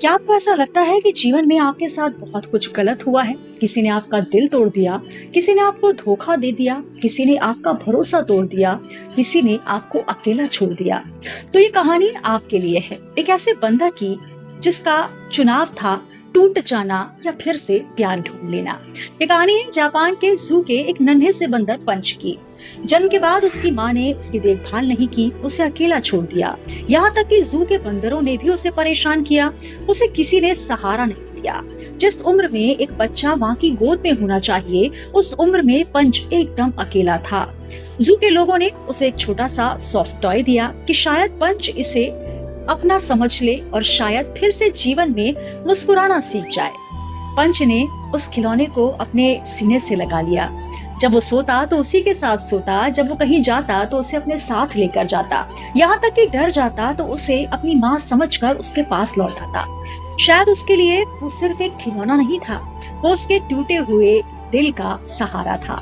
क्या आपको ऐसा लगता है कि जीवन में आपके साथ बहुत कुछ गलत हुआ है? किसी ने आपका दिल तोड़ दिया, किसी ने आपको धोखा दे दिया, किसी ने आपका भरोसा तोड़ दिया, किसी ने आपको अकेला छोड़ दिया। तो ये कहानी आपके लिए है, एक ऐसे बंदा की जिसका चुनाव था टूट जाना या फिर से प्यार ढूंढ लेना। ये कहानी है जापान के जू के एक नन्हे से बंदर पंच की। जन्म के बाद उसकी माँ ने उसकी देखभाल नहीं की, उसे अकेला छोड़ दिया। यहाँ तक कि जू के बंदरों ने भी उसे परेशान किया। उसे किसी ने सहारा नहीं दिया। जिस उम्र में एक बच्चा माँ की गोद में होना चाहिए, उस उम्र में पंच एकदम अकेला था। जू के लोगों ने उसे एक छोटा सा सॉफ्ट टॉय दिया कि शायद पंच इसे अपना समझ ले और शायद फिर से जीवन में मुस्कुराना सीख जाए। पंच ने उस खिलौने को अपने सीने से लगा लिया। जब वो सोता तो उसी के साथ सोता, जब वो कहीं जाता तो उसे अपने साथ लेकर जाता, यहाँ तक कि डर जाता तो उसे अपनी माँ समझकर उसके पास लौट आता। शायद उसके लिए वो सिर्फ एक खिलौना नहीं था, वो उसके टूटे हुए दिल का सहारा था।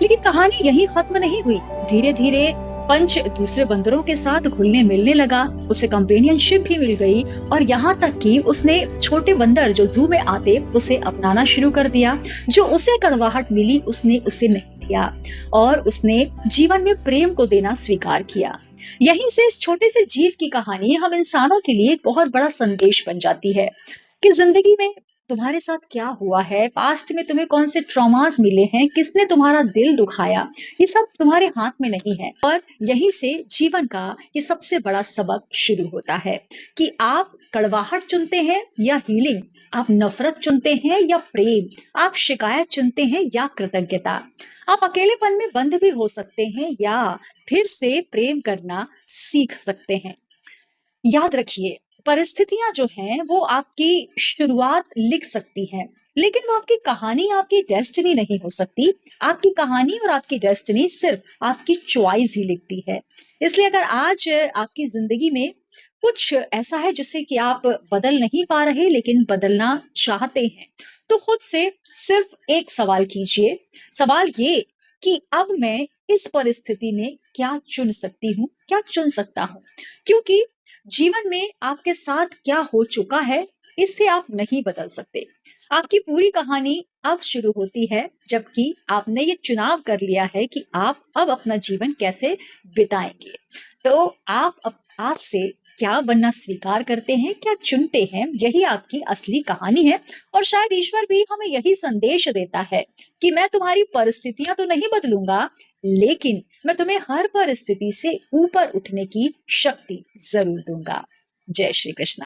लेकिन कहानी यही खत्म नहीं हुई। धीरे धीरे पंच दूसरे बंदरों के साथ घुलने मिलने लगा, उसे कंपेनियनशिप भी मिल गई और यहाँ तक कि उसने छोटे बंदर जो जू में आते उसे अपनाना शुरू कर दिया। जो उसे कड़वाहट मिली उसने उसे नहीं दिया और उसने जीवन में प्रेम को देना स्वीकार किया। यहीं से इस छोटे से जीव की कहानी हम इंसानों के लिए एक बहुत बड़ा संदेश बन जाती है कि जिंदगी में तुम्हारे साथ क्या हुआ है, पास्ट में तुम्हें कौन से ट्रॉमास मिले हैं, किसने तुम्हारा दिल दुखाया, ये सब तुम्हारे हाथ में नहीं है। और यहीं से जीवन का ये सबसे बड़ा सबक शुरू होता है कि आप कड़वाहट चुनते हैं या हीलिंग, आप नफरत चुनते हैं या प्रेम, आप शिकायत चुनते हैं या कृतज्ञता, आप अकेलेपन में बंद भी हो सकते हैं या फिर से प्रेम करना सीख सकते हैं। याद रखिए, परिस्थितियां जो हैं वो आपकी शुरुआत लिख सकती हैं, लेकिन वो आपकी कहानी, आपकी डेस्टिनी नहीं हो सकती। आपकी कहानी और आपकी डेस्टिनी सिर्फ आपकी चॉइस ही लिखती है। इसलिए अगर आज आपकी जिंदगी में कुछ ऐसा है जिसे कि आप बदल नहीं पा रहे लेकिन बदलना चाहते हैं, तो खुद से सिर्फ एक सवाल कीजिए। सवाल ये कि अब मैं इस परिस्थिति में क्या चुन सकती हूँ, क्या चुन सकता हूँ। क्योंकि जीवन में आपके साथ क्या हो चुका है, इसे आप नहीं बदल सकते। आपकी पूरी कहानी अब शुरू होती है जबकि आपने ये चुनाव कर लिया है कि आप अब अपना जीवन कैसे बिताएंगे। तो आप अब आज से क्या बनना स्वीकार करते हैं, क्या चुनते हैं, यही आपकी असली कहानी है। और शायद ईश्वर भी हमें यही संदेश देता है कि मैं तुम्हारी परिस्थितियां तो नहीं बदलूंगा, लेकिन मैं तुम्हें हर परिस्थिति से ऊपर उठने की शक्ति जरूर दूंगा। जय श्री कृष्ण।